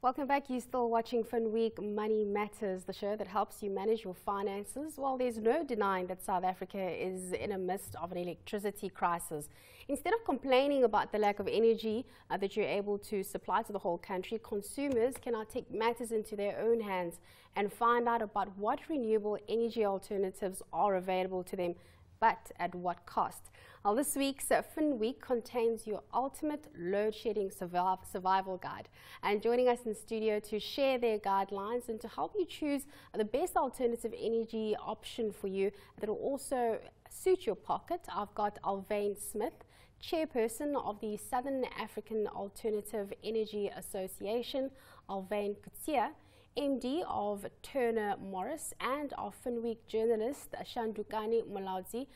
Welcome back. You're still watching Finweek Money Matters, the show that helps you manage your finances. Well, there's no denying that South Africa is in the midst of an electricity crisis. Instead of complaining about the lack of energy that you're able to supply to the whole country, consumers can now take matters into their own hands and find out about what renewable energy alternatives are available to them, but at what cost. Well, this week's Finweek contains your ultimate load-shedding survival guide. And joining us in studio to share their guidelines and to help you choose the best alternative energy option for you that will also suit your pocket, I've got Alwyn Smith, Chairperson of the Southern African Alternative Energy Association, Alwyn Coetsee, MD of Turner Morris, and our Finweek journalist, Shandukani Mulaudzi.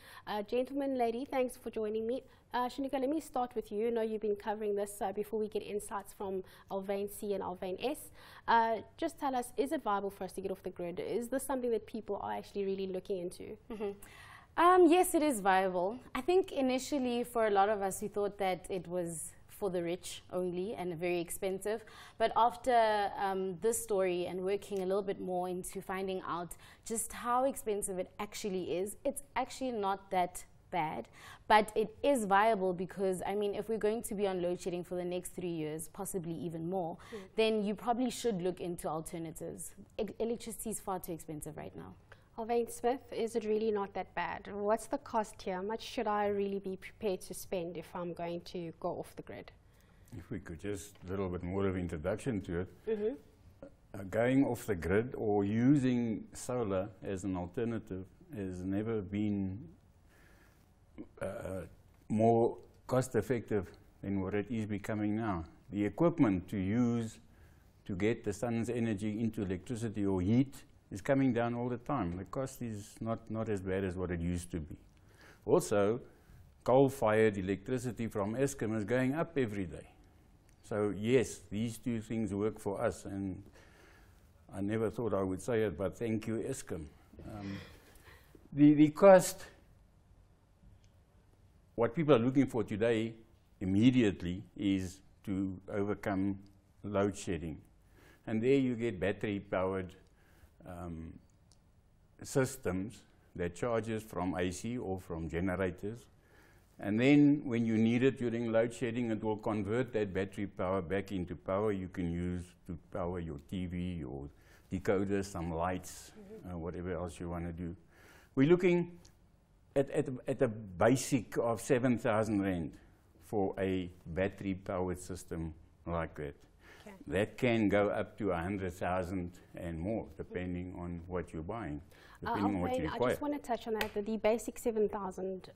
Gentlemen, lady, thanks for joining me. Shanduka, let me start with you. I know you've been covering this before we get insights from Alwyn C and Alwyn S. Just tell us, is it viable for us to get off the grid? Is this something that people are actually really looking into? Yes, it is viable. I think initially for a lot of us, we thought that it was for the rich only and very expensive. But after this story and working a little bit more into finding out just how expensive it actually is, it's actually not that bad, but it is viable because, I mean, if we're going to be on load shedding for the next 3 years, possibly even more, then you probably should look into alternatives. Electricity is far too expensive right now. Alwyn Smith, is it really not that bad? What's the cost here? How much should I really be prepared to spend if I'm going to go off the grid? If we could just a little bit more of introduction to it. Going off the grid or using solar as an alternative has never been more cost effective than what it is becoming now. The equipment to use to get the sun's energy into electricity or heat is coming down all the time. The cost is not as bad as what it used to be. Also, coal-fired electricity from Eskom is going up every day. So yes, these two things work for us, and I never thought I would say it, but thank you, Eskom. The cost, what people are looking for today immediately is to overcome load shedding. And there you get battery-powered systems that charges from AC or from generators. And then when you need it during load shedding, it will convert that battery power back into power you can use to power your TV or decoder, some lights, whatever else you want to do. We're looking at a basic of 7,000 Rand for a battery-powered system like that. Okay. That can go up to 100,000 and more, depending on what you're buying, depending on what you require. I just want to touch on that, the basic 7,000,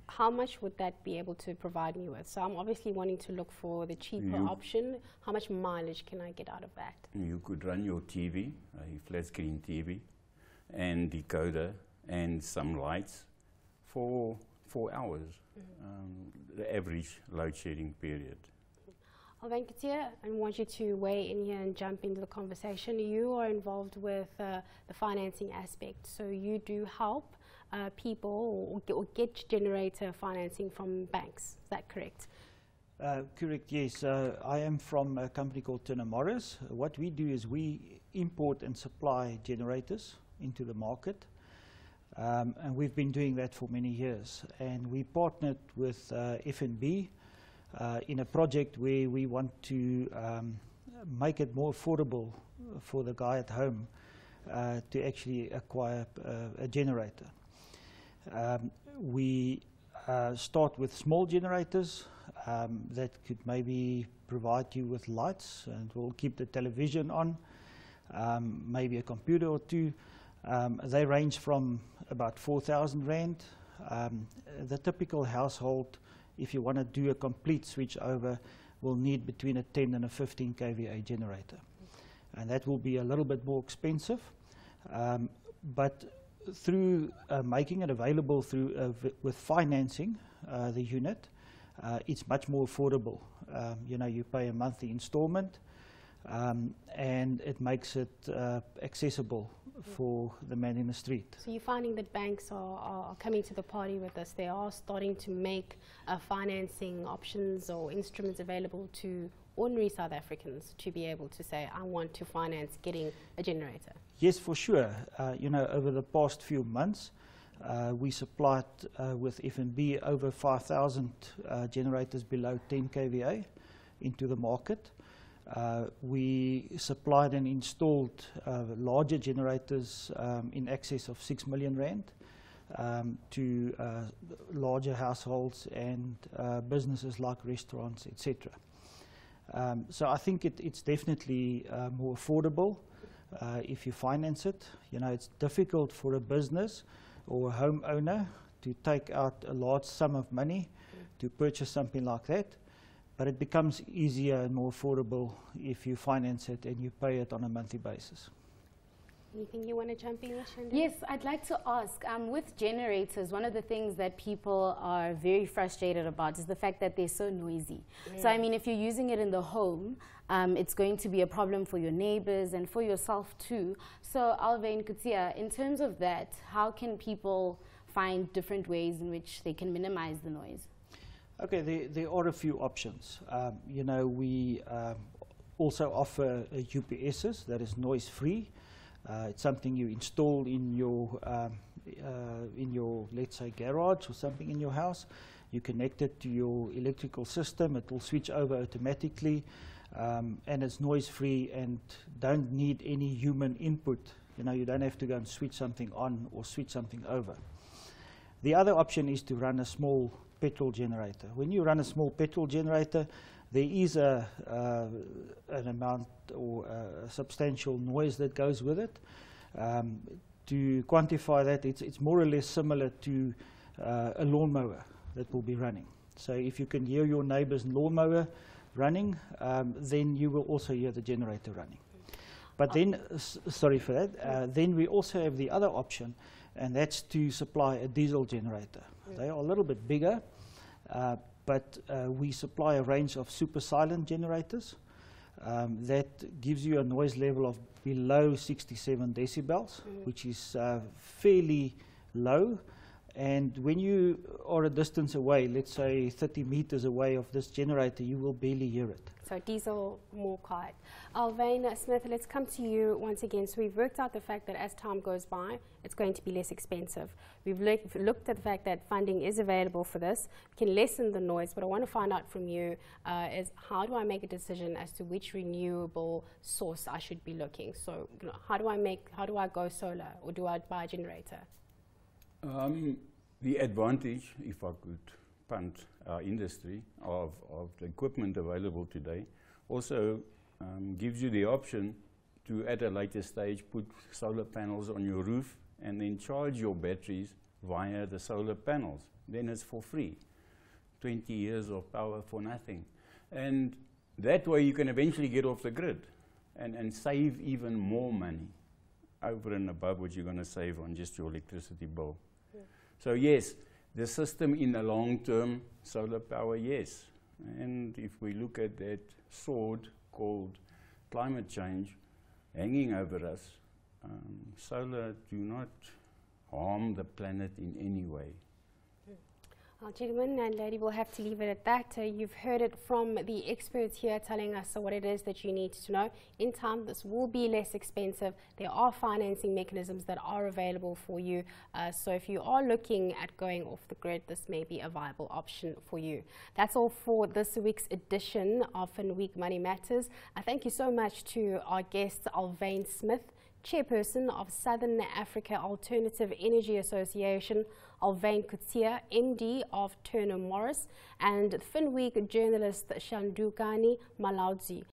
how much would that be able to provide me with? So I'm obviously wanting to look for the cheaper option. How much mileage can I get out of that? You could run your TV, a flat screen TV, and decoder, and some lights for 4 hours, the average load shedding period. Alwyn Coetsee, I want you to weigh in here and jump into the conversation. You are involved with the financing aspect, so you do help people or get generator financing from banks. Is that correct? Correct, yes. I am from a company called Turner Morris. What we do is we import and supply generators into the market. And we've been doing that for many years. And we partnered with FNB in a project where we want to make it more affordable for the guy at home to actually acquire a generator. We start with small generators that could maybe provide you with lights and will keep the television on, maybe a computer or two. They range from about 4,000 Rand. The typical household, if you want to do a complete switch over, will need between a 10 and a 15 kVA generator. And that will be a little bit more expensive. But through making it available through with financing the unit, it's much more affordable. You know, you pay a monthly installment, and it makes it accessible for the man in the street. So you're finding that banks are coming to the party with this. They are starting to make financing options or instruments available to ordinary South Africans to be able to say, I want to finance getting a generator? Yes, for sure. You know, over the past few months, we supplied with FNB over 5,000 generators below 10 kVA into the market. We supplied and installed larger generators in excess of 6 million rand to larger households and businesses like restaurants, etc. So I think it's definitely more affordable if you finance it. You know, it's difficult for a business or a homeowner to take out a large sum of money to purchase something like that. But it becomes easier and more affordable if you finance it and you pay it on a monthly basis. Anything you want to jump in with, Shandukani? Yes, I'd like to ask, with generators, one of the things that people are very frustrated about is the fact that they're so noisy. So, I mean, if you're using it in the home, it's going to be a problem for your neighbors and for yourself too. So, Alwyn Coetsee, in terms of that, how can people find different ways in which they can minimize the noise? Okay, there are a few options. You know, we also offer UPSs that is noise-free. It's something you install in your, let's say, garage or something in your house. You connect it to your electrical system. It will switch over automatically, and it's noise-free and don't need any human input. You know, you don't have to go and switch something on or switch something over. The other option is to run a small petrol generator. When you run a small petrol generator, there is an amount or a substantial noise that goes with it. To quantify that, it's more or less similar to a lawnmower that will be running. So if you can hear your neighbor's lawnmower running, then you will also hear the generator running. But then, sorry for that, then we also have the other option, and that's to supply a diesel generator. They are a little bit bigger, but we supply a range of super silent generators that gives you a noise level of below 67 decibels, which is fairly low. And when you are a distance away, let's say 30 meters away of this generator, you will barely hear it. So diesel, more quiet. Alwyn Smith, let's come to you once again. So we've worked out the fact that as time goes by, it's going to be less expensive. We've looked at the fact that funding is available for this. We can lessen the noise, but I want to find out from you is how do I make a decision as to which renewable source I should be looking? So you know, how do I go solar, or do I buy a generator? The advantage, if I could punt our industry, of the equipment available today, also gives you the option to, at a later stage, put solar panels on your roof and then charge your batteries via the solar panels. Then it's for free. 20 years of power for nothing. And that way you can eventually get off the grid and save even more money over and above what you're going to save on just your electricity bill. So yes, the system in the long term, solar power, yes. And if we look at that sword called climate change hanging over us, solar do not harm the planet in any way. Well, gentlemen and lady, we'll have to leave it at that. You've heard it from the experts here telling us what it is that you need to know. In time, this will be less expensive. There are financing mechanisms that are available for you. So if you are looking at going off the grid, this may be a viable option for you. That's all for this week's edition of Finweek Money Matters. Thank you so much to our guest, Alwyn Smith, Chairperson of Southern Africa Alternative Energy Association, Alwyn Coetsee, MD of Turner Morris, and Finweek journalist Shandukani Mulaudzi.